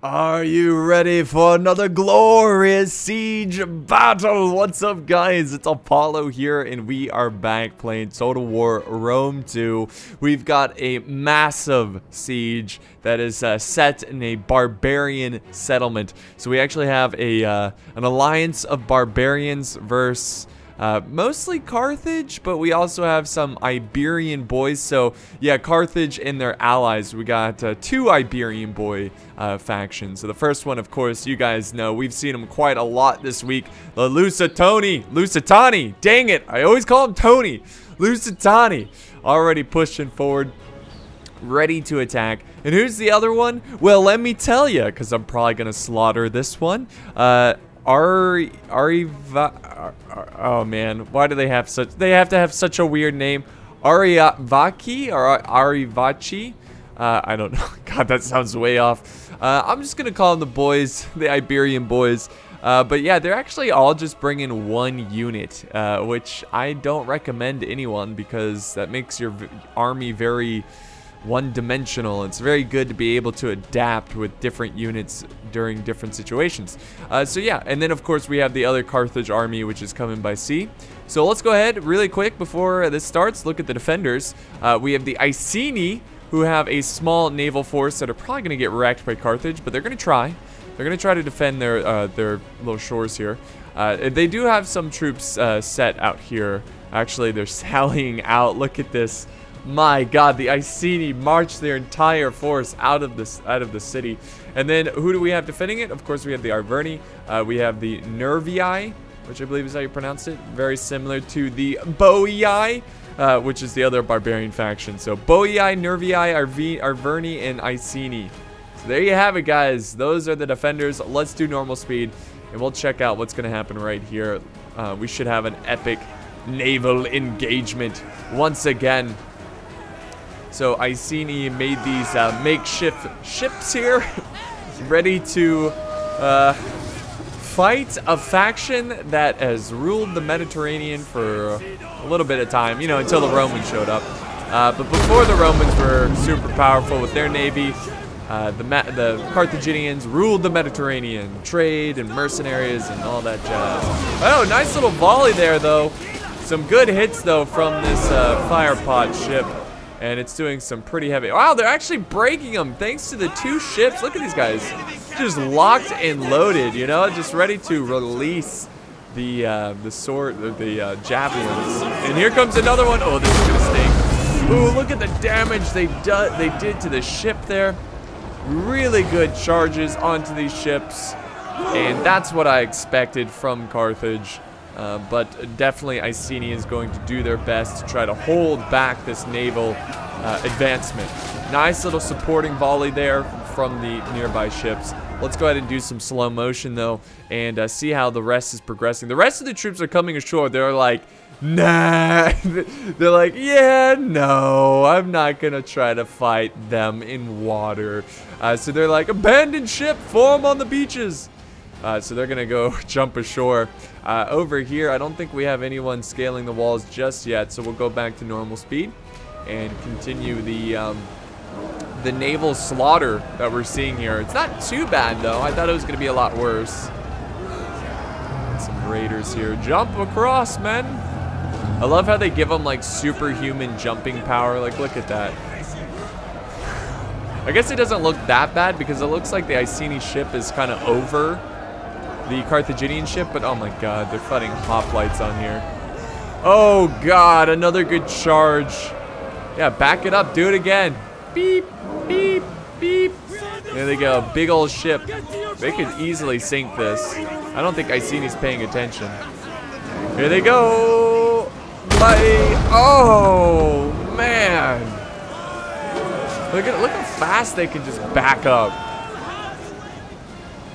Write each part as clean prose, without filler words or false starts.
Are you ready for another glorious siege battle? What's up, guys? It's Apollo here, and we are back playing Total War Rome 2. We've got a massive siege that is set in a barbarian settlement. So we actually have a an alliance of barbarians versus mostly Carthage, but we also have some Iberian boys. So yeah, Carthage and their allies. We got two Iberian boy factions. So the first one, of course, you guys know. We've seen them quite a lot this week. The Lusitani. Dang it, I always call him Tony. Lusitani. Already pushing forward, ready to attack. And who's the other one? Well, let me tell you, because I'm probably going to slaughter this one. Oh man, why do they have such, they have to have such a weird name. Arevaci or Arevaci? I don't know. God, that sounds way off. I'm just gonna call them the boys, the Iberian boys. But yeah, they're actually all just bringing one unit, which I don't recommend to anyone because that makes your army very one-dimensional. It's very good to be able to adapt with different units during different situations. So yeah, and then of course we have the other Carthage army, which is coming by sea. So let's go ahead really quick before this starts. Look at the defenders. We have the Iceni, who have a small naval force that are probably going to get wrecked by Carthage, but they're going to try. They're going to try to defend their little shores here. They do have some troops set out here. Actually, they're sallying out. Look at this. My God, the Iceni marched their entire force out of the city. And then who do we have defending it? Of course, we have the Arverni. We have the Nervii, which I believe is how you pronounce it. Very similar to the Boii, which is the other barbarian faction. So Boii, Nervii, Arverni, and Iceni. So there you have it, guys. Those are the defenders. Let's do normal speed, and we'll check out what's going to happen right here. We should have an epic naval engagement once again. So Iceni made these makeshift ships here, ready to fight a faction that has ruled the Mediterranean for a little bit of time, you know, until the Romans showed up. But before the Romans were super powerful with their navy, the Carthaginians ruled the Mediterranean, trade and mercenaries and all that jazz. Oh, nice little volley there, though. Some good hits, though, from this firepot ship. And it's doing some pretty heavy. Wow, they're actually breaking them thanks to the two ships. Look at these guys, just locked and loaded. You know, just ready to release the sword, the javelins. And here comes another one. Oh, this is gonna stink. Ooh, look at the damage they did to the ship there. Really good charges onto these ships, and that's what I expected from Carthage. But definitely Iceni is going to do their best to try to hold back this naval advancement. Nice little supporting volley there from the nearby ships. Let's go ahead and do some slow motion, though, and see how the rest is progressing. The rest of the troops are coming ashore. They're like, nah. They're like, yeah, no, I'm not going to try to fight them in water. So they're like, abandon ship, form on the beaches. So they're going to go jump ashore. Over here, I don't think we have anyone scaling the walls just yet, so we'll go back to normal speed and continue the naval slaughter that we're seeing here. It's not too bad, though. I thought it was going to be a lot worse. Some raiders here. Jump across, men. I love how they give them, like, superhuman jumping power. Like, look at that. I guess it doesn't look that bad because it looks like the Iceni ship is kind of over the Carthaginian ship, but oh my God, they're fighting hoplites on here. Oh God, another good charge. Yeah, back it up, do it again. Beep, beep, beep. There they go, big old ship. They could easily sink this. I don't think Iceni's paying attention. Here they go. Oh man. Look how fast they can just back up.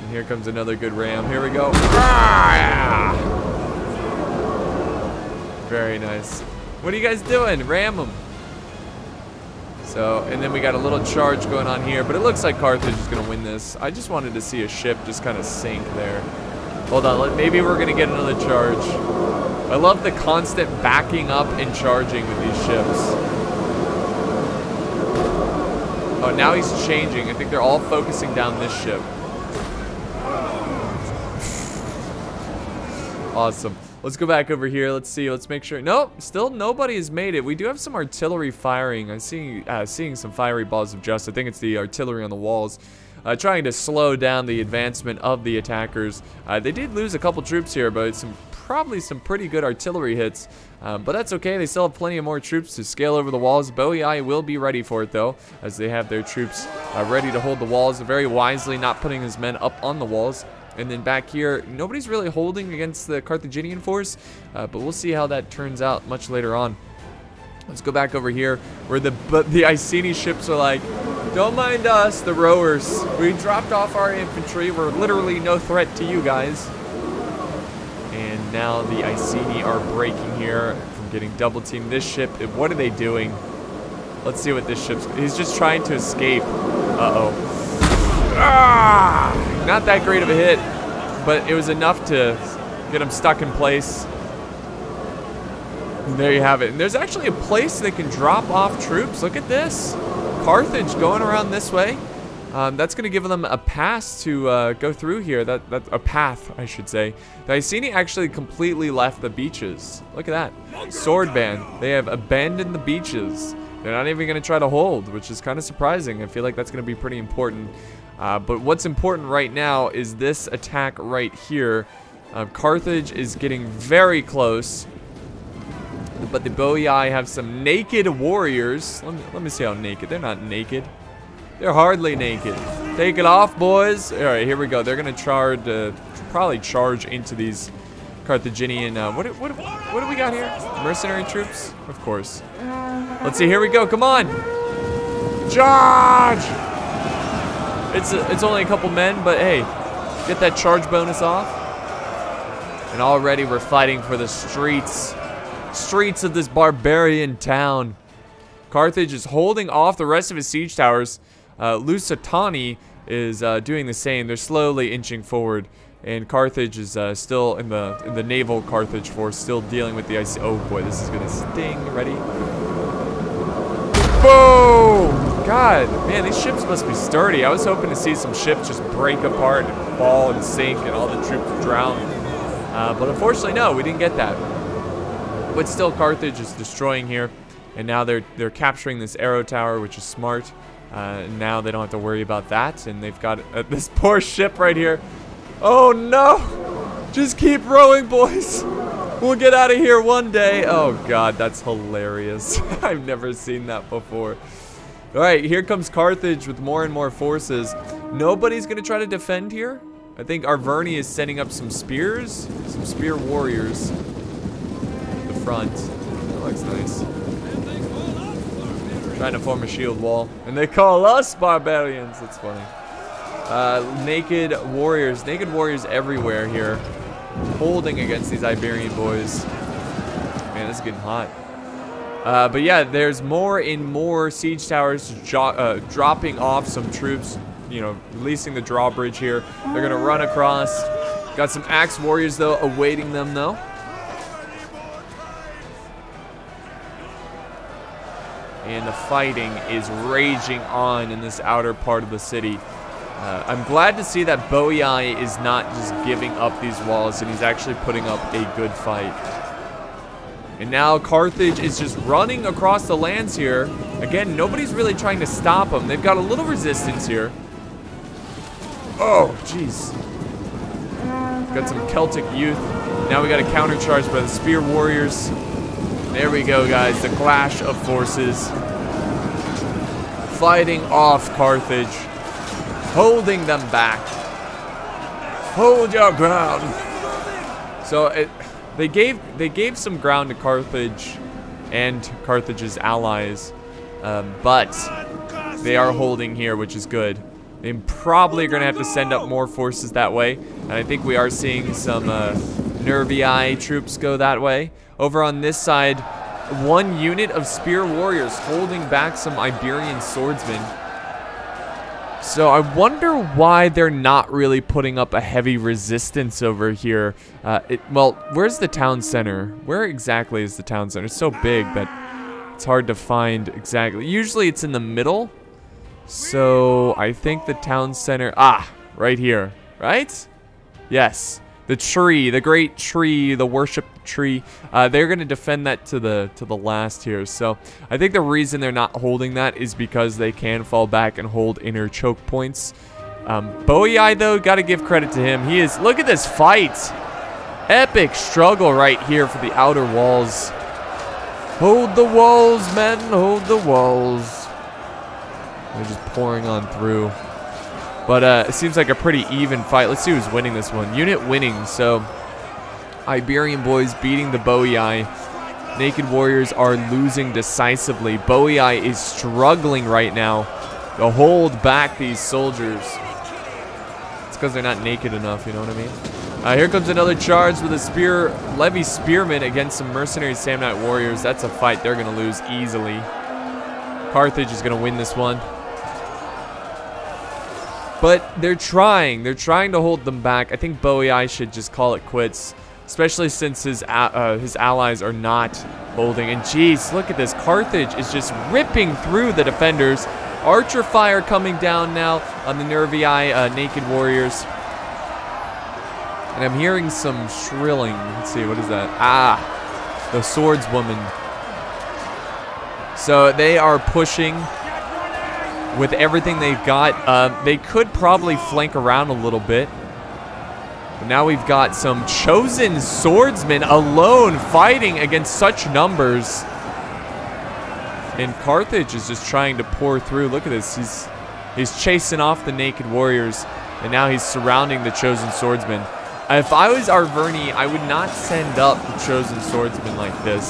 And here comes another good ram. Here we go. Ah! Very nice. What are you guys doing? Ram them. So, and then we got a little charge going on here, but it looks like Carthage is going to win this. I just wanted to see a ship just kind of sink there. Hold on, maybe we're going to get another charge. I love the constant backing up and charging with these ships. Oh, now he's changing. I think they're all focusing down this ship. Awesome. Let's go back over here. Let's see. Let's make sure. Nope. Still nobody has made it. We do have some artillery firing. I'm seeing some fiery balls of just. I think it's the artillery on the walls. Trying to slow down the advancement of the attackers. They did lose a couple troops here, but probably some pretty good artillery hits. But that's okay. They still have plenty of more troops to scale over the walls. Boii will be ready for it, though, as they have their troops ready to hold the walls very wisely, not putting his men up on the walls. And then back here, nobody's really holding against the Carthaginian force, but we'll see how that turns out much later on. Let's go back over here where the Iceni ships are like, don't mind us, the rowers. We dropped off our infantry. We're literally no threat to you guys. And now the Iceni are breaking here from getting double teamed. This ship, what are they doing? Let's see what this ship's, he's just trying to escape. Uh-oh. Ah! Not that great of a hit, but it was enough to get him stuck in place. And there you have it. And there's actually a place they can drop off troops. Look at this. Carthage going around this way. That's going to give them a pass to go through here. That's a path, I should say. The Iceni actually completely left the beaches. Look at that. Sword band. They have abandoned the beaches. They're not even going to try to hold, which is kind of surprising. I feel like that's going to be pretty important. But what's important right now is this attack right here. Carthage is getting very close. But the Boii have some naked warriors. Let me see how naked. They're not naked. They're hardly naked. Take it off, boys. All right, here we go. They're going to probably charge into these Carthaginian. What do we got here? Mercenary troops? Of course. Let's see. Here we go. Come on. Charge! It's only a couple men, but hey, get that charge bonus off. And already we're fighting for the streets of this barbarian town. Carthage is holding off the rest of his siege towers. Lusitani is doing the same. They're slowly inching forward, and Carthage is still in the naval Carthage force, still dealing with the ice. Oh boy, this is gonna sting. Ready? Boom! God, man, these ships must be sturdy. I was hoping to see some ships just break apart and fall and sink, and all the troops drown. But unfortunately, no, we didn't get that. But still, Carthage is destroying here, and now they're capturing this arrow tower, which is smart. Now they don't have to worry about that, and they've got this poor ship right here. Oh no! Just keep rowing, boys. We'll get out of here one day. Oh god, that's hilarious. I've never seen that before. All right, here comes Carthage with more and more forces. Nobody's gonna try to defend here. I think Arverni is setting up some spears, some spear warriors. Front. That looks nice. Trying to form a shield wall. And they call us barbarians. That's funny. Naked warriors everywhere here. Holding against these Iberian boys. Man, this is getting hot. But yeah, there's more and more siege towers dropping off some troops. You know, releasing the drawbridge here. They're going to run across. Got some axe warriors, though, awaiting them, though. And the fighting is raging on in this outer part of the city. I'm glad to see that Boii is not just giving up these walls, and he's actually putting up a good fight. And now Carthage is just running across the lands here. Again, nobody's really trying to stop them. They've got a little resistance here. Oh, jeez. Got some Celtic youth. Now we got a countercharge by the spear warriors. There we go, guys. The clash of forces. Fighting off Carthage. Holding them back. Hold your ground. So they gave some ground to Carthage and Carthage's allies, but they are holding here, which is good. They probably are going to have to send up more forces that way, and I think we are seeing some Nervii troops go that way. Over on this side, one unit of spear warriors holding back some Iberian swordsmen. So I wonder why they're not really putting up a heavy resistance over here. Well, where's the town center? Where exactly is the town center? It's so big that it's hard to find exactly. Usually it's in the middle, So I think the town center, right here, right? Yes, the tree, the great tree, the worship tree. They're gonna defend that to the last here. So I think the reason they're not holding that is because they can fall back and hold inner choke points. Boii though, gotta give credit to him. He is, look at this fight. Epic struggle right here for the outer walls. Hold the walls, men, hold the walls. They're just pouring on through. But it seems like a pretty even fight. Let's see who's winning this one. Unit winning, so Iberian boys beating the Boii. Naked warriors are losing decisively. Boii is struggling right now to hold back these soldiers. It's because they're not naked enough, you know what I mean? Here comes another charge with a spear, Levy spearmen against some mercenary Samnite warriors. That's a fight they're going to lose easily. Carthage is going to win this one. But they're trying to hold them back. I think Boii should just call it quits, especially since his allies are not holding. And geez, look at this. Carthage is just ripping through the defenders. Archer fire coming down now on the Nervii naked warriors. And I'm hearing some shrilling. Let's see, what is that? The swordswoman. So they are pushing with everything they've got. They could probably flank around a little bit. But now we've got some chosen swordsmen alone fighting against such numbers. And Carthage is just trying to pour through. Look at this. He's chasing off the naked warriors. And now he's surrounding the chosen swordsmen. If I was Arverni, I would not send up the chosen swordsmen like this.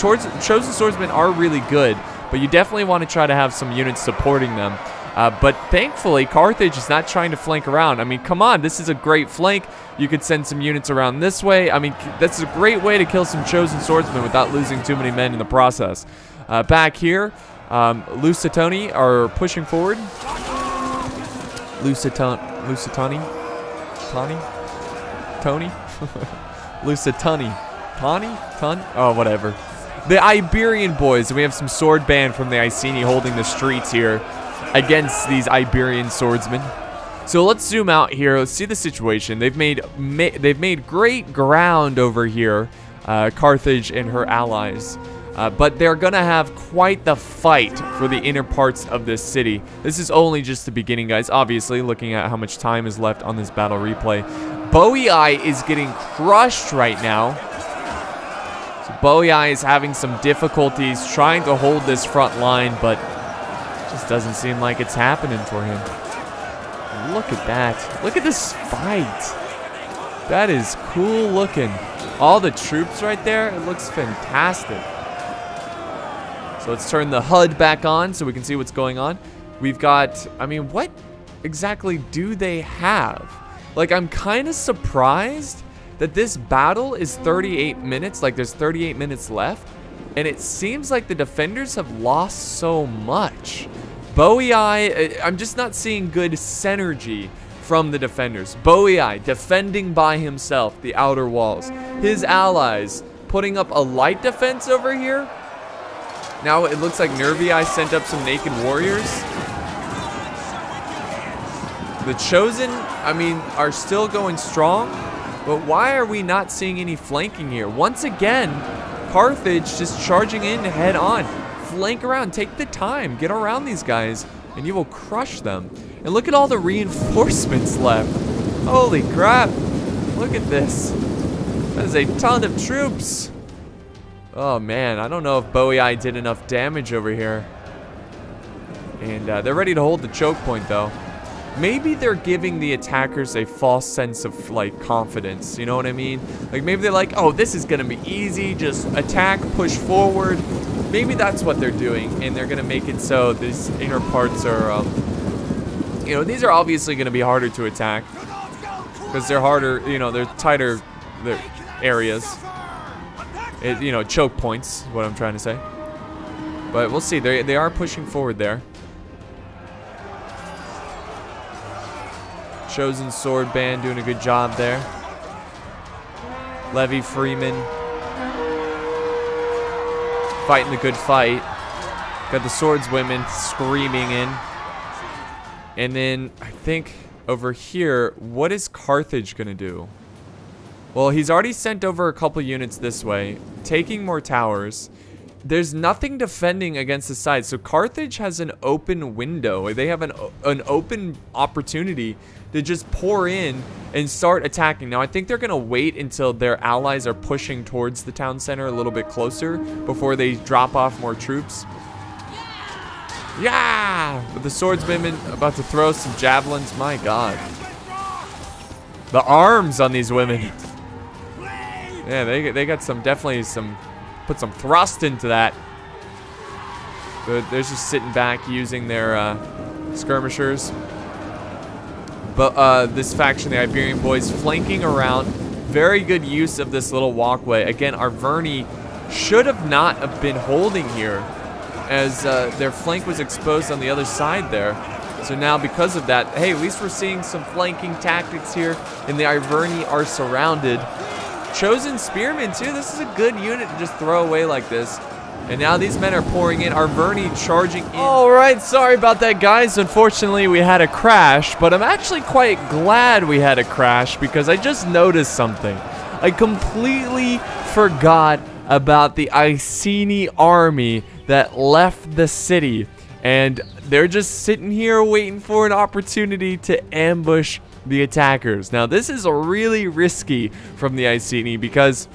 Chosen swordsmen are really good, but you definitely want to try to have some units supporting them. But thankfully, Carthage is not trying to flank around. I mean, come on, this is a great flank. You could send some units around this way. I mean, that's a great way to kill some chosen swordsmen without losing too many men in the process. Back here, Lusitani are pushing forward. Lusitani? Tony? Lusitani. Tani? Oh, whatever. The Iberian boys. We have some sword band from the Iceni holding the streets here against these Iberian swordsmen. So let's zoom out here. Let's see the situation. They've made great ground over here, Carthage and her allies. But they're going to have quite the fight for the inner parts of this city. This is only just the beginning, guys. Obviously, looking at how much time is left on this battle replay. Boii is getting crushed right now. So Boii is having some difficulties trying to hold this front line, but it just doesn't seem like it's happening for him. Look at that. Look at this fight. That is cool looking. All the troops right there, it looks fantastic. So let's turn the HUD back on so we can see what's going on. We've got, I mean, what exactly do they have? Like, I'm kind of surprised that this battle is 38 minutes, like there's 38 minutes left, and it seems like the defenders have lost so much. Boii, I'm just not seeing good synergy from the defenders. Boii defending by himself the outer walls. His allies putting up a light defense over here. Now it looks like Nervii sent up some naked warriors. The Chosen, I mean, are still going strong, but why are we not seeing any flanking here? Once again, Carthage just charging in head on. Flank around, take the time, get around these guys, and you will crush them. And look at all the reinforcements left. Holy crap, look at this. That is a ton of troops. Oh man, I don't know if Boii did enough damage over here. And they're ready to hold the choke point though. Maybe they're giving the attackers a false sense of like confidence, you know what I mean? Like maybe they're like, oh, this is gonna be easy, just attack, push forward. Maybe that's what they're doing, and they're gonna make it so these inner parts are, you know, these are obviously gonna be harder to attack because they're harder, you know, they're tighter areas. You know, choke points, is what I'm trying to say. But we'll see. They are pushing forward there. Chosen sword band doing a good job there. Levy Freeman fighting the good fight. Got the swordswomen screaming in. And then I think over here, what is Carthage going to do? Well, he's already sent over a couple units this way, taking more towers. There's nothing defending against the side, so Carthage has an open window. They have an open opportunity to just pour in and start attacking. Now, I think they're going to wait until their allies are pushing towards the town center a little bit closer before they drop off more troops. Yeah! With the swordsmen about to throw some javelins. My God. The arms on these women. Yeah, they got some, definitely some, put some thrust into that. They're just sitting back using their skirmishers. But this faction, the Iberian boys, flanking around. Very good use of this little walkway. Again, Arverni should have not have been holding here, as their flank was exposed on the other side there. So now because of that, hey, at least we're seeing some flanking tactics here, and the Arverni are surrounded. Chosen spearmen too. This is a good unit to just throw away like this. And now these men are pouring in. Arverni charging in. All right, sorry about that, guys. Unfortunately, we had a crash, but I'm actually quite glad we had a crash because I just noticed something. I completely forgot about the Iceni army that left the city, and they're just sitting here waiting for an opportunity to ambush the attackers. Now, this is really risky from the Iceni because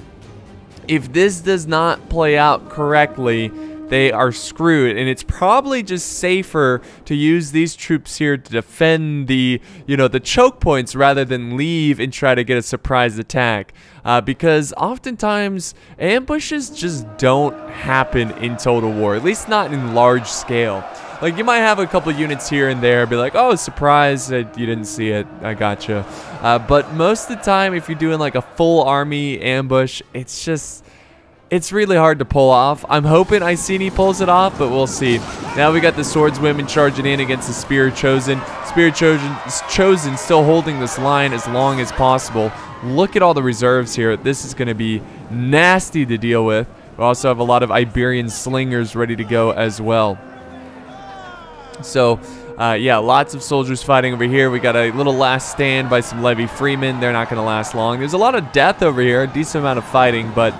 if this does not play out correctly, they are screwed, and it's probably just safer to use these troops here to defend the, the choke points rather than leave and try to get a surprise attack. Because oftentimes ambushes just don't happen in Total War, at least not in large scale. Like, you might have a couple units here and there, be like, oh, surprise, you didn't see it, I gotcha. But most of the time, if you're doing like a full army ambush, it's really hard to pull off. I'm hoping Iceni pulls it off, but we'll see. Now we got the swordswomen charging in against the spear chosen. Spear chosen still holding this line as long as possible. Look at all the reserves here. This is going to be nasty to deal with. We also have a lot of Iberian slingers ready to go as well. So, yeah, lots of soldiers fighting over here. We got a little last stand by some levy freemen. They're not going to last long. There's a lot of death over here, a decent amount of fighting, but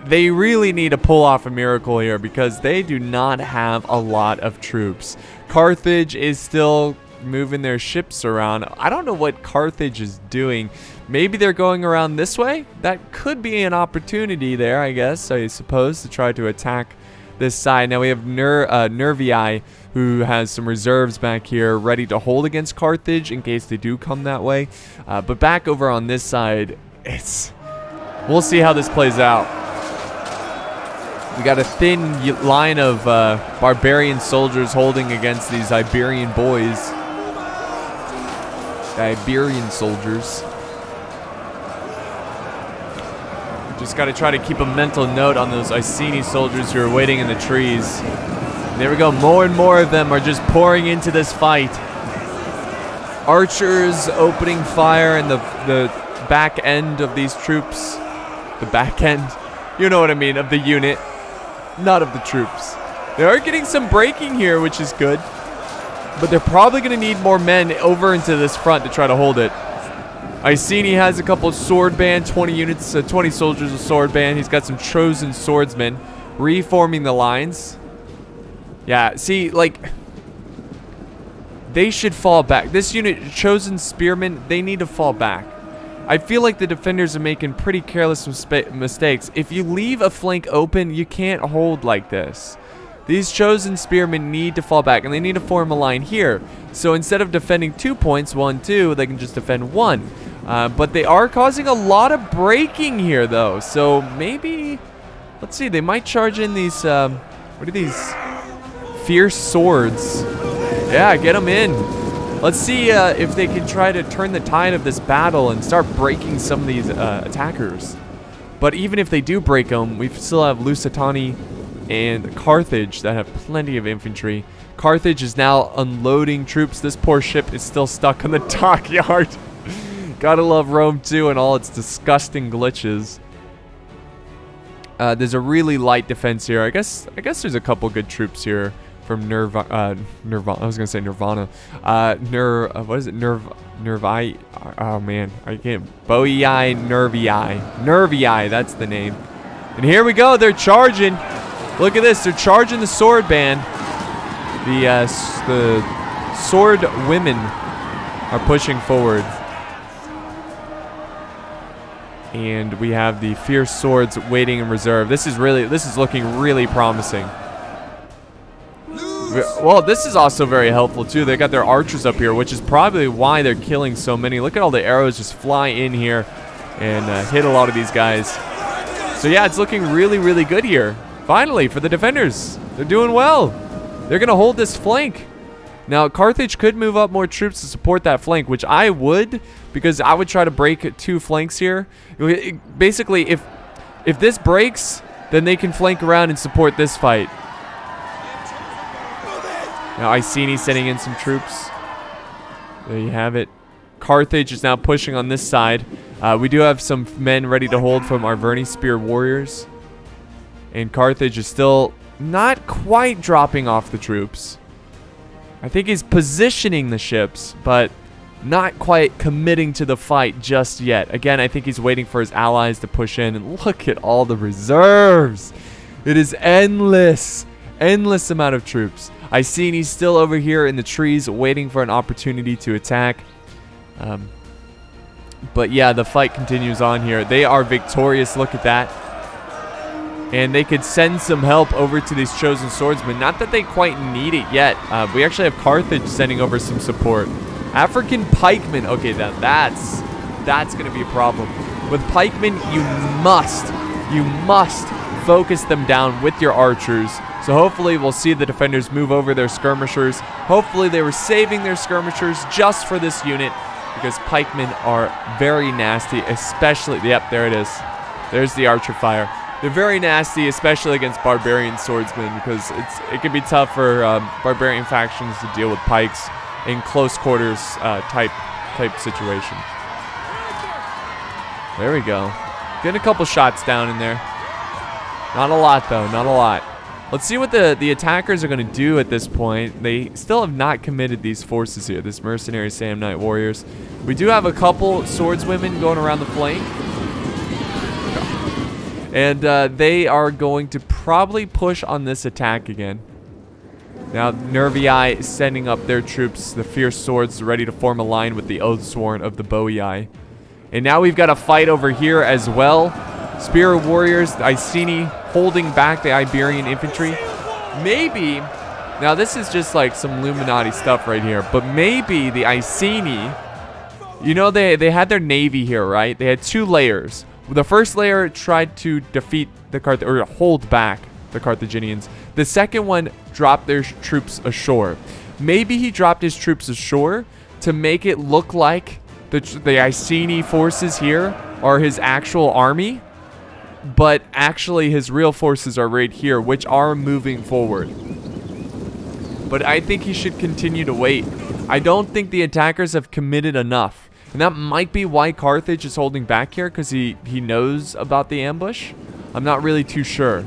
they really need to pull off a miracle here because they do not have a lot of troops. Carthage is still moving their ships around. I don't know what Carthage is doing. Maybe they're going around this way? That could be an opportunity there, I guess, I suppose, to try to attack this side. Now we have Nervii, who has some reserves back here ready to hold against Carthage in case they do come that way. But back over on this side, we'll see how this plays out. We got a thin line of barbarian soldiers holding against these Iberian boys. The Iberian soldiers. Just got to try to keep a mental note on those Iceni soldiers who are waiting in the trees. There we go. More and more of them are just pouring into this fight. Archers opening fire in the back end of these troops. The back end, you know what I mean, of the unit. Not of the troops. They are getting some breaking here, which is good. But they're probably going to need more men over into this front to try to hold it. Iceni has a couple of sword band, 20 units, 20 soldiers of sword band. He's got some chosen swordsmen reforming the lines. Yeah, see, like, they should fall back. This unit, chosen spearmen, they need to fall back. I feel like the defenders are making pretty careless mistakes. If you leave a flank open, you can't hold like this. These chosen spearmen need to fall back, and they need to form a line here. So instead of defending 2 points, 1, 2, they can just defend 1. But they are causing a lot of breaking here, though. So maybe, let's see, they might charge in these, what are these? Fierce swords. Yeah, get them in. Let's see if they can try to turn the tide of this battle and start breaking some of these attackers. But even if they do break them, we still have Lusitani and Carthage that have plenty of infantry. Carthage is now unloading troops. This poor ship is still stuck in the dockyard. Gotta love Rome too and all its disgusting glitches. There's a really light defense here. I guess there's a couple good troops here from Nirvana. I was gonna say Nirvana. What is it? Nervii. Oh man, I can't. Boii, Nervii. That's the name. And here we go. They're charging. Look at this. They're charging the sword band. The sword women are pushing forward. And we have the fierce swords waiting in reserve. This is looking really promising. Well, this is also very helpful too. They got their archers up here, which is probably why they're killing so many. Look at all the arrows just fly in here and hit a lot of these guys. So yeah, it's looking really, really good here. Finally, for the defenders. They're doing well. They're gonna hold this flank. Now, Carthage could move up more troops to support that flank, which I would, because I would try to break 2 flanks here. Basically, if this breaks, then they can flank around and support this fight. Now, Iceni sending in some troops. There you have it. Carthage is now pushing on this side. We do have some men ready to hold from Arverni spear warriors. And Carthage is still not quite dropping off the troops. I think he's positioning the ships, but not quite committing to the fight just yet. Again, I think he's waiting for his allies to push in. And look at all the reserves. It is endless. Endless amount of troops. Iceni's still over here in the trees waiting for an opportunity to attack. But yeah, the fight continues on here. They are victorious. Look at that. And they could send some help over to these chosen swordsmen. Not that they quite need it yet. We actually have Carthage sending over some support. African pikemen. Okay, that's going to be a problem. With pikemen, you must focus them down with your archers. So hopefully we'll see the defenders move over their skirmishers. Hopefully they were saving their skirmishers just for this unit, because pikemen are very nasty, especially... Yep, there it is. There's the archer fire. They're very nasty, especially against barbarian swordsmen, because it can be tough for barbarian factions to deal with pikes in close quarters type situation. There we go. Getting a couple shots down in there. Not a lot though, not a lot. Let's see what the attackers are going to do at this point. They still have not committed these forces here, this mercenary Samnite warriors. We do have a couple swordswomen going around the flank. And they are going to probably push on this attack again. Now, Nervii is sending up their troops, the fierce swords, ready to form a line with the Oathsworn of the Boii. And now we've got a fight over here as well. Spear warriors, Iceni holding back the Iberian infantry. Maybe, now this is just like some Illuminati stuff right here, but maybe the Iceni, you know, they had their navy here, right? They had 2 layers. The first layer tried to defeat the or hold back the Carthaginians. The second one dropped their troops ashore. Maybe he dropped his troops ashore to make it look like the Iceni forces here are his actual army, but actually his real forces are right here, which are moving forward. But I think he should continue to wait. I don't think the attackers have committed enough. And that might be why Carthage is holding back here, because he knows about the ambush. I'm not really too sure.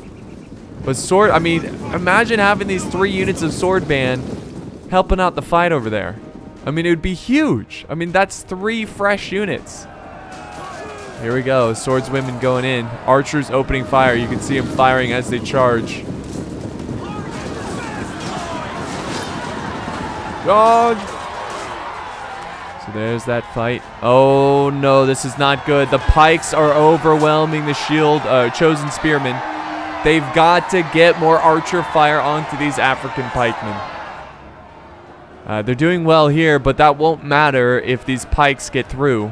But I mean, imagine having these 3 units of sword band helping out the fight over there. I mean, it would be huge. I mean, that's 3 fresh units. Here we go. Swordswomen going in. Archers opening fire. You can see them firing as they charge. Dodge! So there's that fight. Oh no, this is not good. The pikes are overwhelming the shield, chosen spearmen. They've got to get more archer fire onto these African pikemen. They're doing well here, but that won't matter if these pikes get through.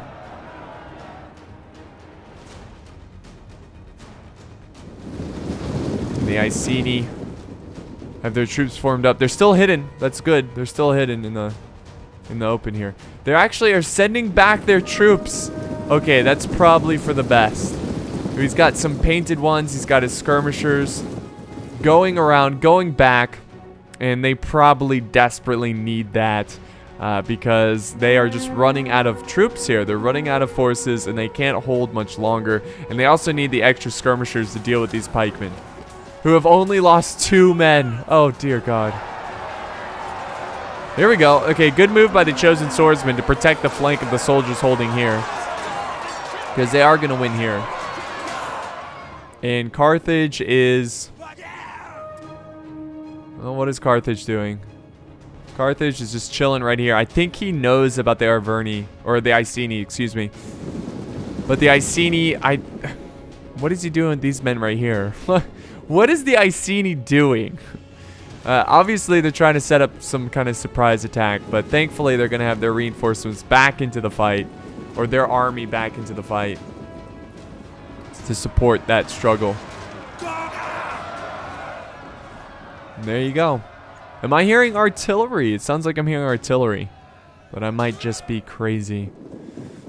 And the Iceni have their troops formed up. They're still hidden. That's good. They're still hidden in the open here. They actually are sending back their troops. Okay, that's probably for the best. He's got some painted ones. He's got his skirmishers going around, going back, and they probably desperately need that because they are just running out of troops here. They're running out of forces, and they can't hold much longer. And they also need the extra skirmishers to deal with these pikemen, who have only lost 2 men. Oh, dear God. Here we go. Okay, good move by the chosen swordsman to protect the flank of the soldiers holding here. Because they are going to win here. And Carthage is... Well, what is Carthage doing? Carthage is just chilling right here. I think he knows about the Arverni. Or the Iceni, excuse me. But the Iceni, what is he doing with these men right here? What is the Iceni doing? Obviously, they're trying to set up some kind of surprise attack. But thankfully, they're going to have their reinforcements back into the fight. Or their army back into the fight. To support that struggle. And there you go. Am I hearing artillery? It sounds like I'm hearing artillery. But I might just be crazy.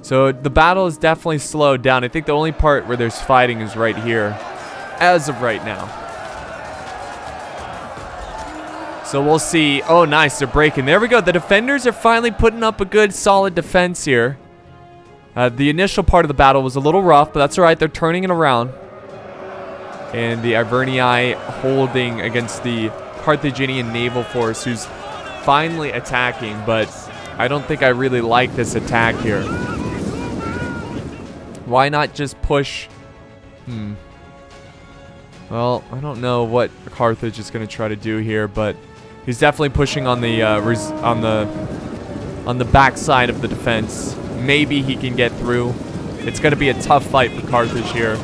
So the battle is definitely slowed down. I think the only part where there's fighting is right here. As of right now. So we'll see. Oh, nice. They're breaking. There we go. The defenders are finally putting up a good, solid defense here. The initial part of the battle was a little rough, but that's all right. They're turning it around. And the Arverni holding against the Carthaginian naval force, who's finally attacking, but I don't think I really like this attack here. Why not just push? Well, I don't know what Carthage is going to try to do here, but he's definitely pushing on the back side of the defense. Maybe he can get through. It's going to be a tough fight for Carthage here,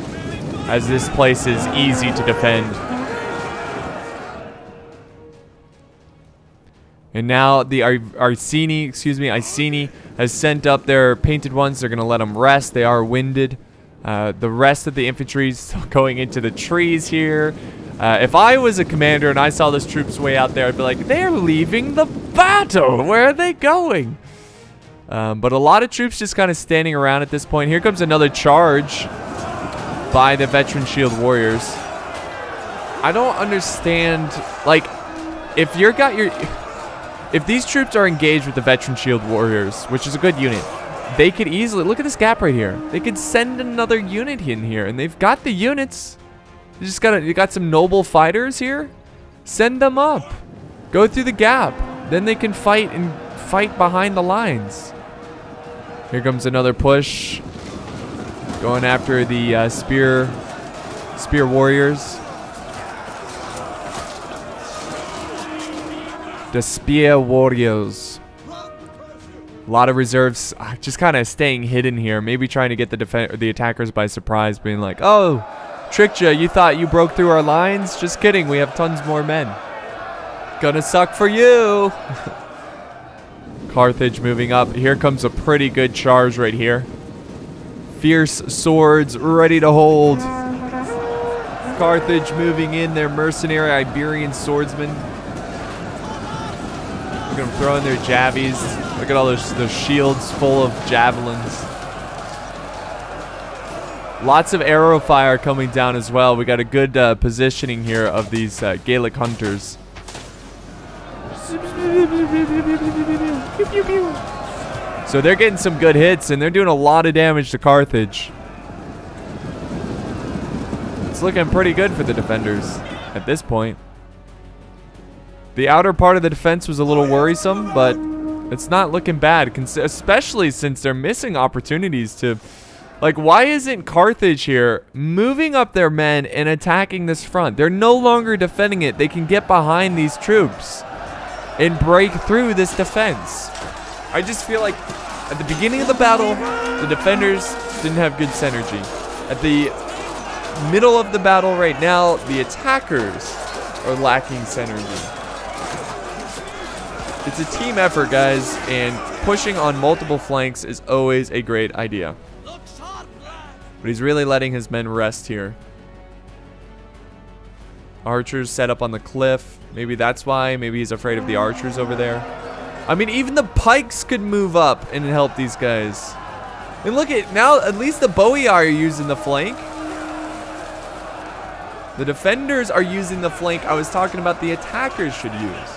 as this place is easy to defend. And now the Iceni has sent up their painted ones. They're going to let them rest. They are winded. The rest of the infantry is still going into the trees here. If I was a commander and I saw those troops way out there, I'd be like, they're leaving the battle. Where are they going? But a lot of troops just kind of standing around at this point. Here comes another charge by the veteran shield warriors. I don't understand, like, if these troops are engaged with the veteran shield warriors, which is a good unit, they could easily, look at this gap right here. They could send another unit in here, and they've got the units. You got some noble fighters here. Send them up. Go through the gap. Then they can fight behind the lines. Here comes another push. Going after the spear warriors. The spear warriors. A lot of reserves just kind of staying hidden here. Maybe trying to get the attackers by surprise. Being like, oh, tricked you. You thought you broke through our lines? Just kidding. We have tons more men. Gonna suck for you. Carthage moving up. Here comes a pretty good charge right here. Fierce swords ready to hold. Carthage moving in their mercenary Iberian swordsmen. Look at them throwing their javies. Look at all those shields full of javelins. Lots of arrow fire coming down as well. We got a good positioning here of these Gaelic hunters. So they're getting some good hits, and they're doing a lot of damage to Carthage. It's looking pretty good for the defenders at this point. The outer part of the defense was a little worrisome, but it's not looking bad, especially since they're missing opportunities to... Like, why isn't Carthage here moving up their men and attacking this front? They're no longer defending it. They can get behind these troops and break through this defense. I just feel like at the beginning of the battle, the defenders didn't have good synergy. At the middle of the battle right now, the attackers are lacking synergy. It's a team effort, guys, and pushing on multiple flanks is always a great idea. But he's really letting his men rest here. Archers set up on the cliff. Maybe that's why. Maybe he's afraid of the archers over there. I mean, even the pikes could move up and help these guys. And look at now, at least the Boii are using the flank. The defenders are using the flank I was talking about the attackers should use.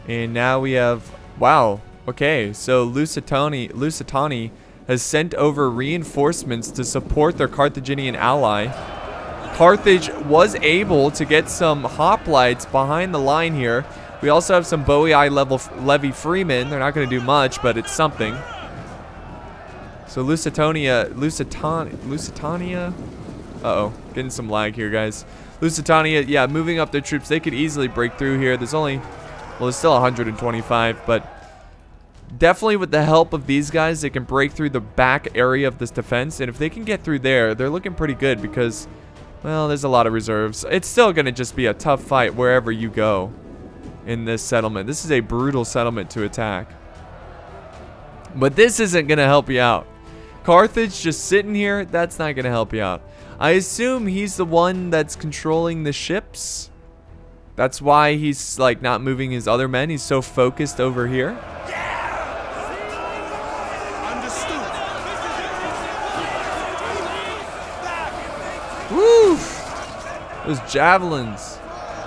And now we have, wow, okay, so Lusitani has sent over reinforcements to support their Carthaginian ally. Carthage was able to get some hoplites behind the line here. We also have some Boii levy freemen. They're not going to do much, but it's something. So Lusitania. Uh-oh, getting some lag here, guys. Lusitania, yeah, moving up their troops. They could easily break through here. There's only, well, there's still 125, but definitely with the help of these guys, they can break through the back area of this defense. And if they can get through there, they're looking pretty good because, well, there's a lot of reserves. It's still going to just be a tough fight wherever you go in this settlement. This is a brutal settlement to attack. But this isn't going to help you out. Carthage just sitting here, that's not going to help you out. I assume he's the one that's controlling the ships. That's why he's like not moving his other men. He's so focused over here. Woo! Those javelins.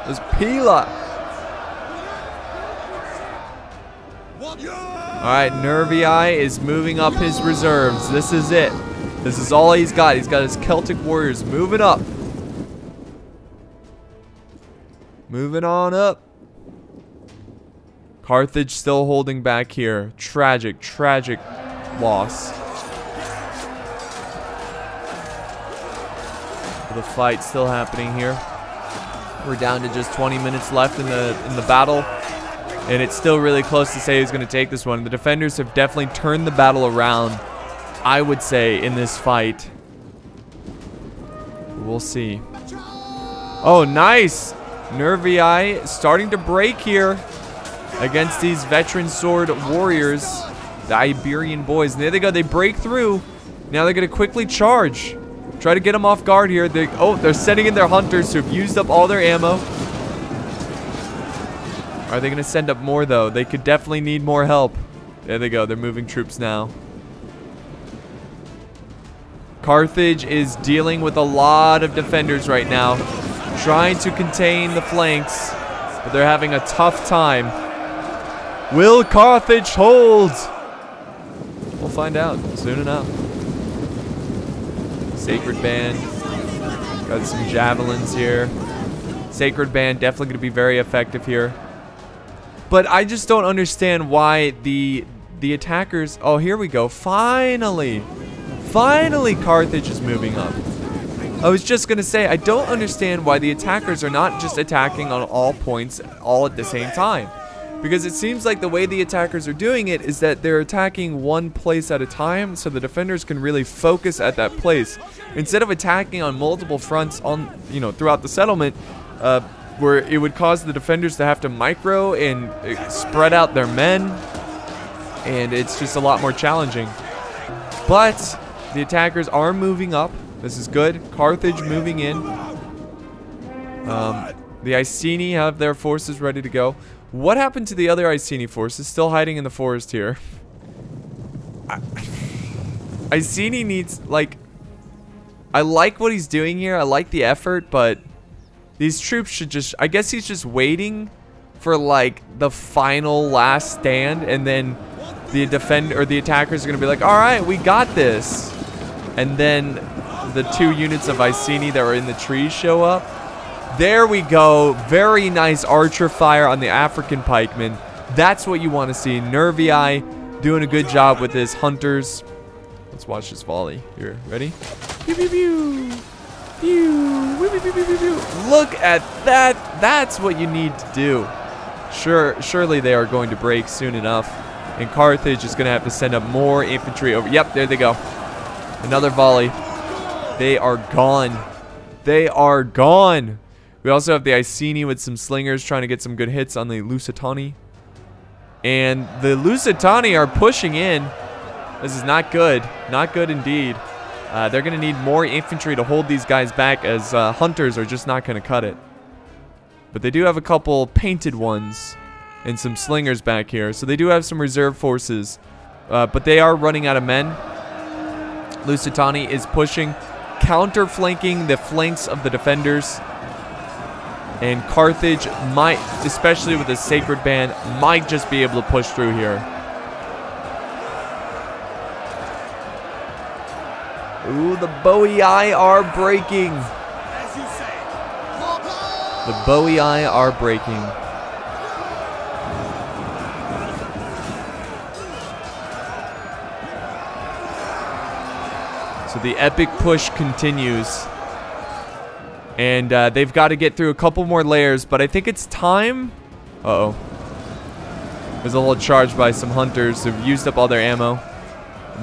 Those pila. Alright, Nervii is moving up his reserves. This is it. This is all he's got. He's got his Celtic warriors moving up. Moving on up. Carthage still holding back here. Tragic, tragic loss. The fight still happening here. We're down to just 20 minutes left in the battle. And it's still really close to say who's going to take this one. The defenders have definitely turned the battle around, I would say, in this fight. We'll see. Oh, nice! Nervii starting to break here against these veteran sword warriors, the Iberian boys. And there they go. They break through. Now they're going to quickly charge. Try to get them off guard here. They're sending in their hunters who have used up all their ammo. Are they going to send up more, though? They could definitely need more help. There they go. They're moving troops now. Carthage is dealing with a lot of defenders right now, trying to contain the flanks, but they're having a tough time. Will Carthage hold? We'll find out soon enough. Sacred Band. Got some javelins here. Sacred Band definitely going to be very effective here. But I just don't understand why the attackers... Oh, here we go. Finally. Finally, Carthage is moving up. I was just going to say, I don't understand why the attackers are not just attacking on all points all at the same time. Because it seems like the way the attackers are doing it is that they're attacking one place at a time, so the defenders can really focus at that place. Instead of attacking on multiple fronts on, throughout the settlement, where it would cause the defenders to have to micro and spread out their men, and it's just a lot more challenging. But the attackers are moving up. This is good. Carthage moving in. The Iceni have their forces ready to go. What happened to the other Iceni forces? Still hiding in the forest here. Iceni needs, I like what he's doing here. I like the effort, but these troops should just... I guess he's just waiting for, the final last stand, and then the the attackers are going to be like, alright, we got this. And then the 2 units of Iceni that were in the trees show up. There we go. Very nice archer fire on the African pikemen. That's what you want to see. Nervii doing a good job with his hunters. Let's watch this volley. Here, ready? Pew, pew, pew. Pew. Pew, pew, pew, pew, pew. Look at that. That's what you need to do. Surely they are going to break soon enough. And Carthage is going to have to send up more infantry over. Yep, there they go. Another volley. They are gone. They are gone. We also have the Iceni with some slingers trying to get some good hits on the Lusitani. And the Lusitani are pushing in. This is not good. Not good indeed. They're going to need more infantry to hold these guys back, as hunters are just not going to cut it. But they do have a couple painted ones and some slingers back here. So they do have some reserve forces. But they are running out of men. Lusitani is pushing, counter-flanking the flanks of the defenders. And Carthage might, especially with the Sacred Band, might just be able to push through here. Ooh, the Boii are breaking. The Boii are breaking. So the epic push continues. And they've got to get through a couple more layers, but I think it's time. Uh-oh. There's a little charge by some hunters who've used up all their ammo.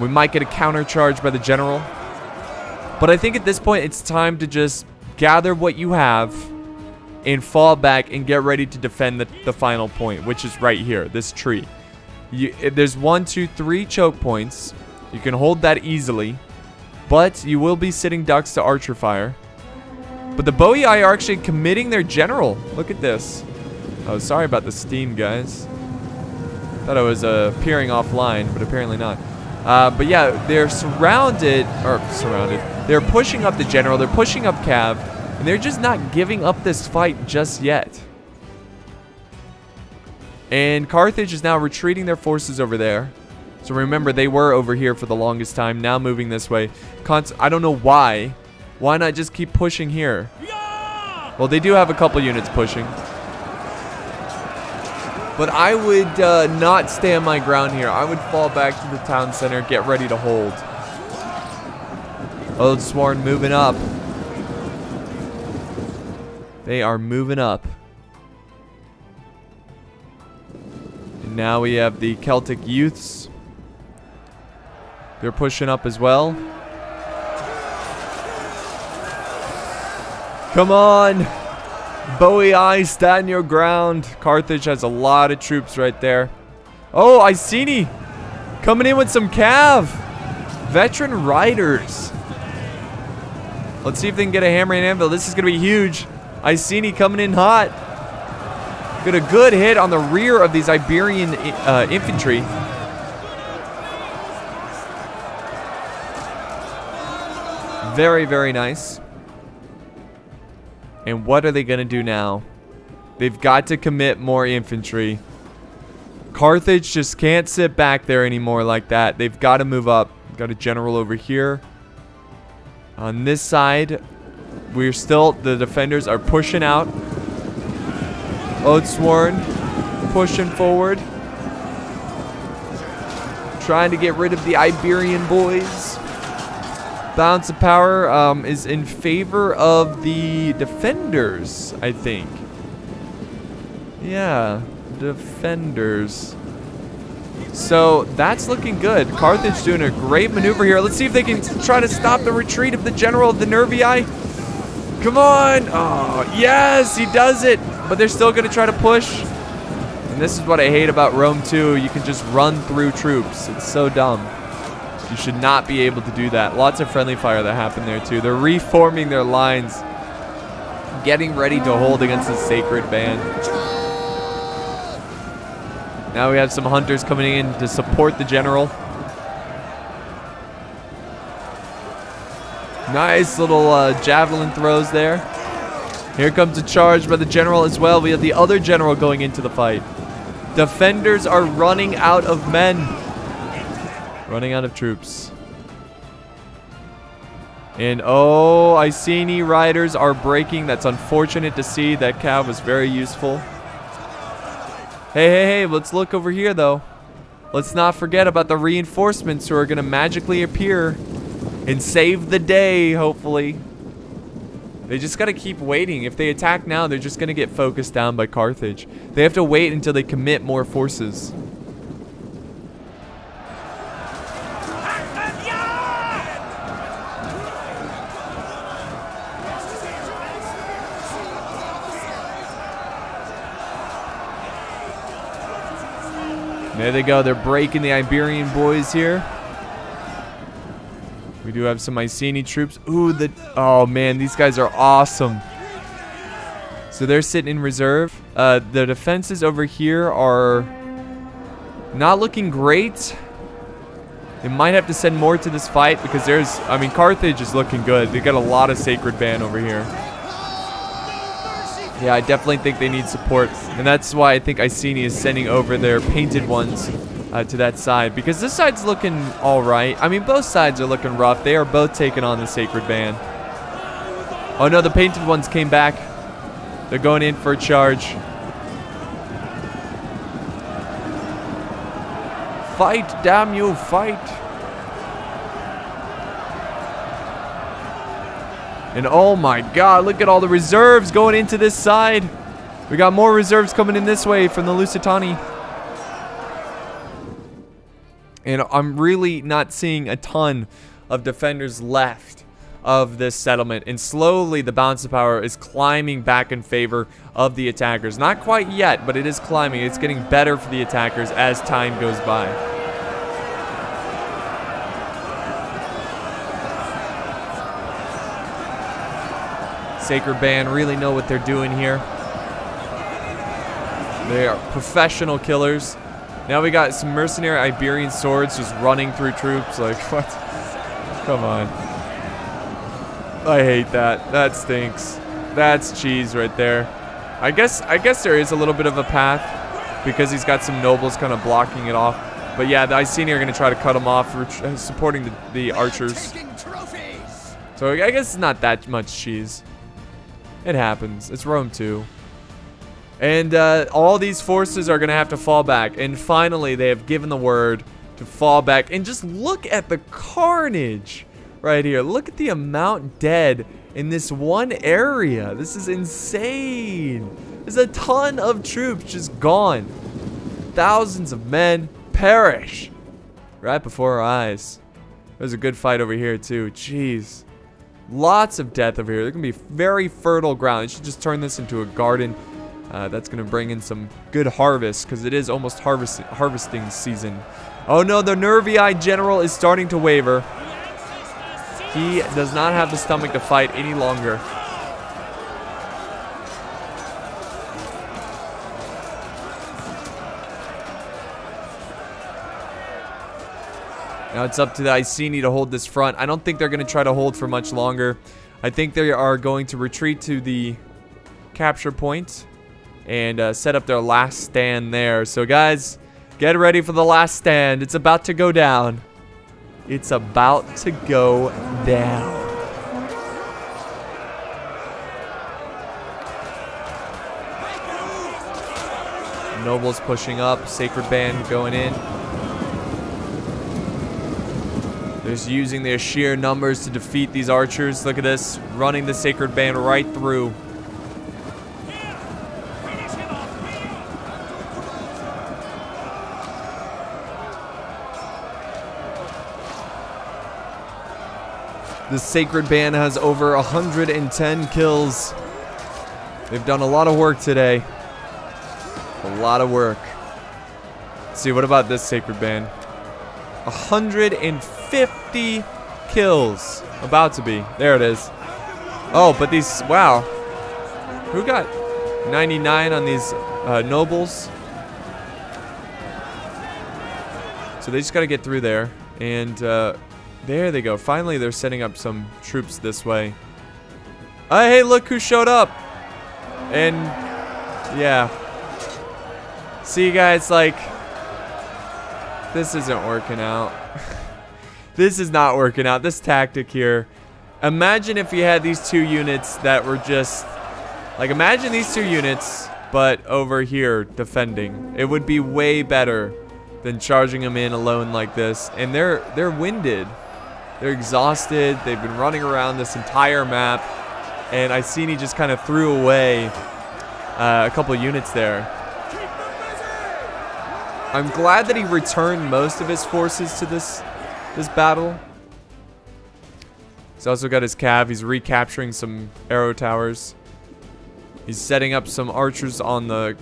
We might get a counter charge by the general. But I think at this point it's time to just gather what you have and fall back and get ready to defend the final point, which is right here, this tree. There's 1, 2, 3 choke points. You can hold that easily. But you will be sitting ducks to archer fire. But the Boii are actually committing their general. Look at this. Oh, sorry about the steam, guys. Thought I was appearing offline, but apparently not. But yeah, they're surrounded. They're pushing up the general. They're pushing up Cav. And they're just not giving up this fight just yet. And Carthage is now retreating their forces over there. So remember, they were over here for the longest time, now moving this way. I don't know why. Why not just keep pushing here? Well, they do have a couple units pushing. But I would not stay on my ground here. I would fall back to the town center, get ready to hold. Old Sworn moving up. They are moving up. And now we have the Celtic youths. They're pushing up as well. Come on. Boii, stand your ground. Carthage has a lot of troops right there. Oh, Iceni coming in with some cav. Veteran riders. Let's see if they can get a hammer and anvil. This is going to be huge. Iceni coming in hot. Got a good hit on the rear of these Iberian infantry. Very, very nice. And what are they going to do now? They've got to commit more infantry. Carthage just can't sit back there anymore like that. They've got to move up. Got a general over here. On this side, the defenders are pushing out. Oathsworn pushing forward. Trying to get rid of the Iberian boys. Balance of power is in favor of the defenders, I think. Yeah, defenders. So that's looking good. Carthage doing a great maneuver here. Let's see if they can try to stop the retreat of the general of the Nervii. Come on. Oh, yes, he does it. But they're still going to try to push. And this is what I hate about Rome too. You can just run through troops. It's so dumb. You should not be able to do that. Lots of friendly fire that happened there too. They're reforming their lines. Getting ready to hold against the sacred band. Now we have some hunters coming in to support the general. Nice little javelin throws there. Here comes a charge by the general as well. We have the other general going into the fight. Defenders are running out of men. Running out of troops. And oh, Iceni riders are breaking. That's unfortunate to see. That cav was very useful. Hey, let's look over here though. Let's not forget about the reinforcements who are going to magically appear and save the day, hopefully. They just got to keep waiting. If they attack now, they're just going to get focused down by Carthage. They have to wait until they commit more forces. There they go. They're breaking the Iberian boys here. We do have some Iceni troops. Ooh, oh man, these guys are awesome. So they're sitting in reserve. The defenses over here are not looking great. They might have to send more to this fight because Carthage is looking good. They got a lot of sacred band over here. Yeah, I definitely think they need support. And that's why I think Iceni is sending over their painted ones to that side. Because this side's looking alright. I mean, both sides are looking rough. They are both taking on the sacred band. Oh no, the painted ones came back. They're going in for a charge. Fight, damn you, fight. And oh my god, look at all the reserves going into this side. We got more reserves coming in this way from the Lusitani. And I'm really not seeing a ton of defenders left of this settlement. And slowly the balance of power is climbing back in favor of the attackers. Not quite yet, but it is climbing. It's getting better for the attackers as time goes by. Sacred Band really know what they're doing here. They are professional killers. Now we got some mercenary Iberian swords just running through troops. Like, what? Come on. I hate that. That stinks. That's cheese right there. I guess there is a little bit of a path because he's got some nobles kind of blocking it off. But yeah, the Iceni are going to try to cut him off for supporting the archers. So I guess it's not that much cheese. It happens. It's Rome too. And all these forces are going to have to fall back. And finally, they have given the word to fall back. And just look at the carnage right here. Look at the amount dead in this one area. This is insane. There's a ton of troops just gone. Thousands of men perish right before our eyes. There's a good fight over here too. Jeez. Lots of death over here. There can be very fertile ground. You should just turn this into a garden. That's going to bring in some good harvest because it is almost harvesting season. Oh no, the Nervii general is starting to waver. He does not have the stomach to fight any longer. Now it's up to the Iceni to hold this front. I don't think they're going to try to hold for much longer. I think they are going to retreat to the capture point and set up their last stand there. So guys, get ready for the last stand. It's about to go down. It's about to go down. Nobles pushing up. Sacred Band going in. They're just using their sheer numbers to defeat these archers. Look at this. Running the Sacred Band right through. The Sacred Band has over 110 kills. They've done a lot of work today. A lot of work. Let's see, what about this Sacred Band? 150 kills. About to be. There it is. Oh, but these, wow. Who got 99 on these nobles? So they just got to get through there. And there they go. Finally, they're setting up some troops this way. Hey, look who showed up. And yeah. See, guys, like, this isn't working out. This is not working out. This tactic here. Imagine if you had these two units that were just, like, imagine these two units, but over here defending. It would be way better than charging them in alone like this. And they're winded. They're exhausted. They've been running around this entire map. And Iceni just kind of threw away a couple units there. I'm glad that he returned most of his forces to this battle. He's also got his cav. He's recapturing some arrow towers. He's setting up some archers on the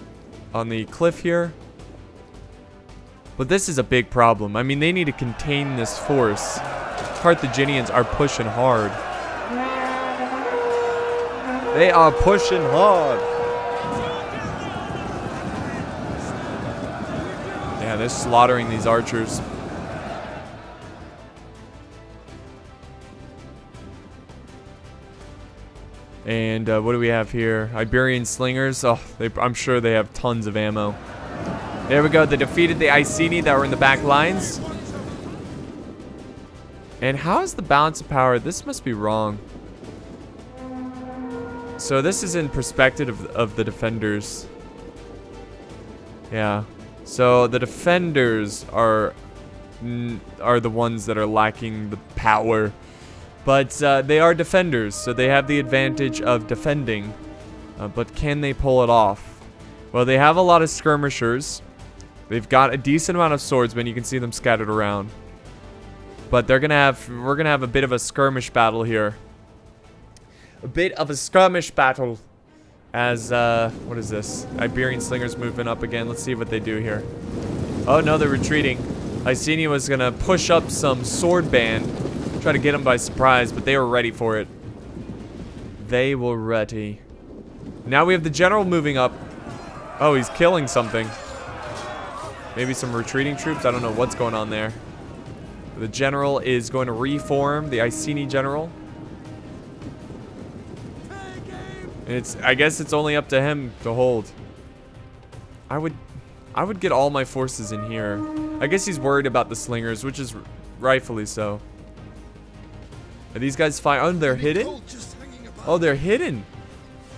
cliff here. But this is a big problem. I mean, they need to contain this force. Carthaginians are pushing hard. They are pushing hard. Yeah, they're slaughtering these archers. And what do we have here? Iberian slingers. Oh, I'm sure they have tons of ammo. There we go. They defeated the Iceni that were in the back lines. And how is the balance of power? This must be wrong. So this is in perspective of the defenders. Yeah. So the defenders are the ones that are lacking the power. But they are defenders, so they have the advantage of defending. But can they pull it off? Well, they have a lot of skirmishers. They've got a decent amount of swordsmen. You can see them scattered around. But we're gonna have a bit of a skirmish battle here. A bit of a skirmish battle. As, what is this? Iberian slingers moving up again. Let's see what they do here. Oh, no, they're retreating. Iceni was gonna push up some sword band. Try to get them by surprise, but they were ready for it. They were ready. Now we have the general moving up. Oh, he's killing something. Maybe some retreating troops. I don't know what's going on there. The general is going to reform, the Iceni general. And I guess it's only up to him to hold. I would get all my forces in here. I guess he's worried about the slingers, which is rightfully so. Are these guys fine? Oh, they're hidden? Oh, they're hidden.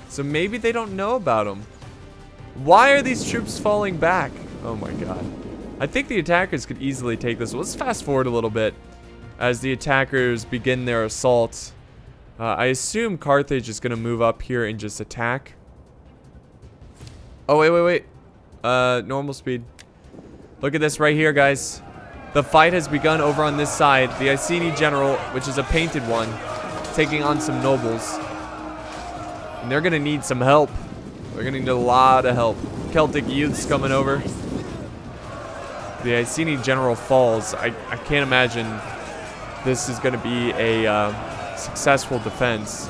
So maybe they don't know about them. Why are these troops falling back? Oh my god. I think the attackers could easily take this. Let's fast forward a little bit as the attackers begin their assault. I assume Carthage is going to move up here and just attack. Oh, wait. Normal speed. Look at this right here, guys. The fight has begun over on this side. The Iceni general, which is a painted one, taking on some nobles. And they're going to need some help. They're going to need a lot of help. Celtic youths coming over. The Iceni general falls. I can't imagine this is going to be a successful defense.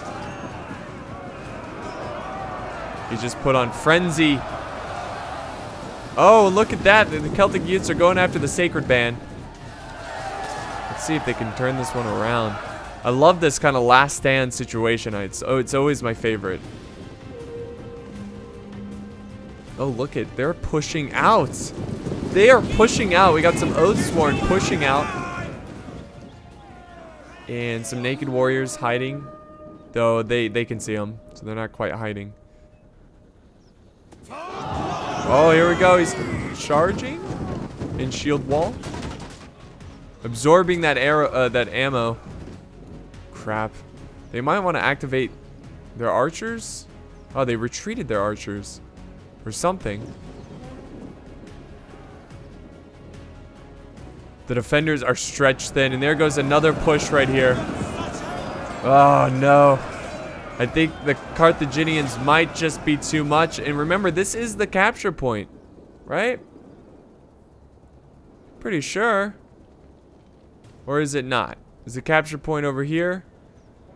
He just put on frenzy. Oh, look at that. The Celtic youths are going after the sacred band. Let's see if they can turn this one around. I love this kind of last stand situation. It's always my favorite. Oh, look at, they're pushing out. They are pushing out. We got some Oathsworn pushing out. And some naked warriors hiding. Though they can see them, so they're not quite hiding. Oh, here we go. He's charging in shield wall. Absorbing that arrow, that ammo. Crap. They might want to activate their archers. Oh, they retreated their archers. Or something. The defenders are stretched thin, and there goes another push right here. Oh no. I think the Carthaginians might just be too much. And remember, this is the capture point, right? Pretty sure. Or is it not? Is the capture point over here?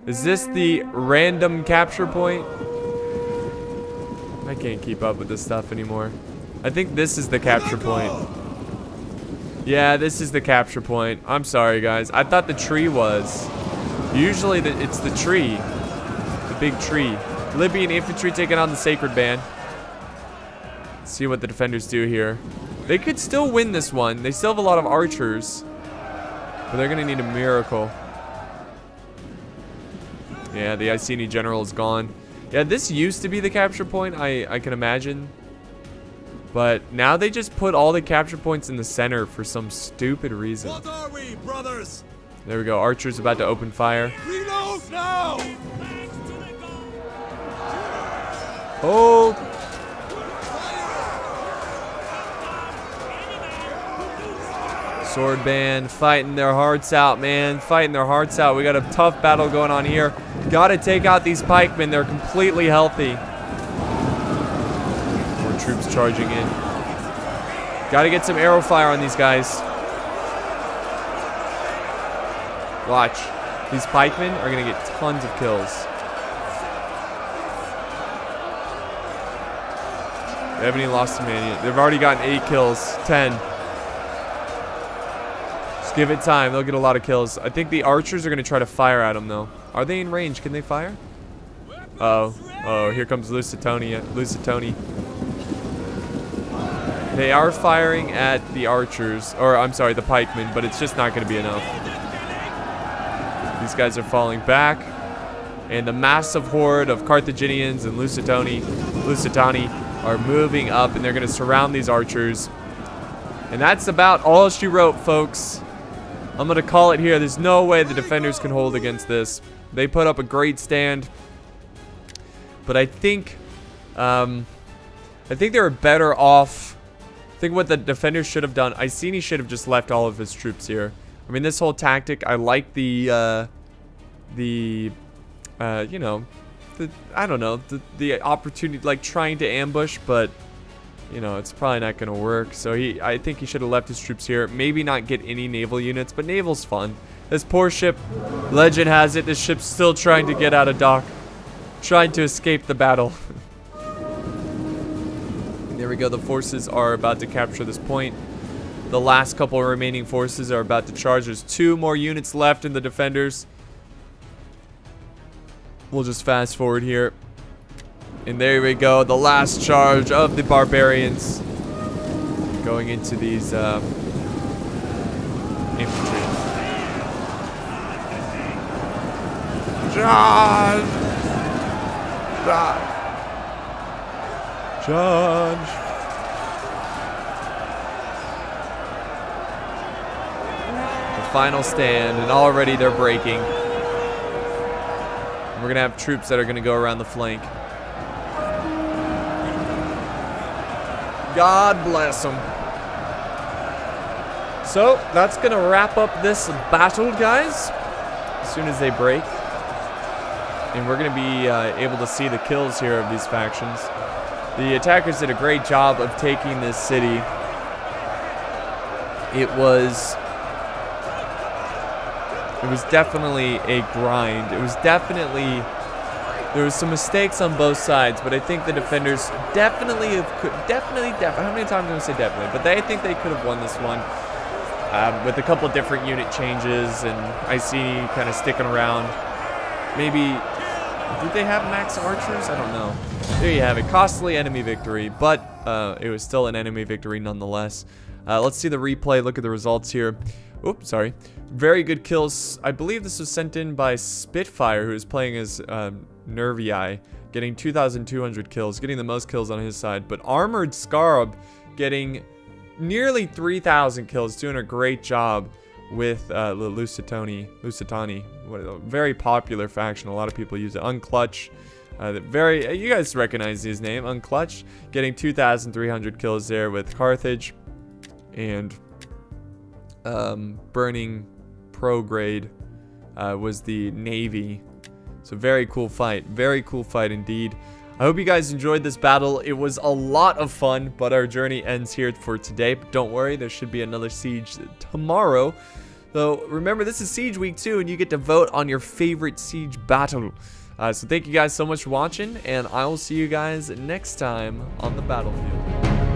Is this the random capture point? I can't keep up with this stuff anymore. I think this is the capture point. Yeah, this is the capture point. I'm sorry, guys. I thought the tree was. Usually it's the tree. The big tree. Libyan infantry taking on the sacred band. Let's see what the defenders do here. They could still win this one. They still have a lot of archers. But they're going to need a miracle. Yeah, the Iceni general is gone. Yeah, this used to be the capture point, I can imagine. But now they just put all the capture points in the center for some stupid reason. What are we, brothers? There we go. Archer's about to open fire. Reload now! Hold. Sword band fighting their hearts out, man. Fighting their hearts out. We got a tough battle going on here. Gotta take out these pikemen. They're completely healthy. More troops charging in. Gotta get some arrow fire on these guys. Watch. These pikemen are gonna get tons of kills. They haven't even lost a man yet. They've already gotten 8 kills. 10. Just give it time. They'll get a lot of kills. I think the archers are gonna try to fire at them though. Are they in range? Can they fire? Oh, here comes Lusitani. They are firing at the archers, or I'm sorry, the pikemen, but it's just not going to be enough. These guys are falling back. And the massive horde of Carthaginians and Lusitani are moving up, and they're going to surround these archers. And that's about all she wrote, folks. I'm going to call it here. There's no way the defenders can hold against this. They put up a great stand. But I think they were better off. I think what the defenders should have done, Iceni should have just left all of his troops here. I mean, this whole tactic, I like the you know, I don't know, the opportunity, like trying to ambush, but you know, it's probably not going to work. So I think he should have left his troops here. Maybe not get any naval units, but naval's fun. This poor ship, legend has it, this ship's still trying to get out of dock, trying to escape the battle. There we go. The forces are about to capture this point. The last couple of remaining forces are about to charge. There's 2 more units left in the defenders. We'll just fast forward here. And there we go. The last charge of the barbarians going into these infantry. Charge! Charge! The final stand, and already they're breaking. We're gonna have troops that are gonna go around the flank. God bless them. So that's gonna wrap up this battle, guys. As soon as they break, and we're gonna be able to see the kills here of these factions. The attackers did a great job of taking this city. It was definitely a grind. It was definitely, there was some mistakes on both sides, but I think the defenders definitely how many times am I going to say definitely? But I think they could have won this one with a couple of different unit changes, and Iceni kind of sticking around. Maybe, did they have max archers? I don't know. There you have it. Costly enemy victory, but it was still an enemy victory nonetheless. Let's see the replay. Look at the results here. Oops, sorry. Very good kills. I believe this was sent in by Spitfire, who is playing as Nervii, getting 2,200 kills, getting the most kills on his side. But Armored Scarab getting nearly 3,000 kills, doing a great job with the Lusitani, a very popular faction. A lot of people use it. Unclutch, you guys recognize his name, Unclutch, getting 2,300 kills there with Carthage, and Burning Prograde was the Navy. So very cool fight indeed. I hope you guys enjoyed this battle. It was a lot of fun, but our journey ends here for today. But don't worry, there should be another siege tomorrow. So remember, this is Siege Week 2, and you get to vote on your favorite siege battle. So thank you guys so much for watching, and I will see you guys next time on the battlefield.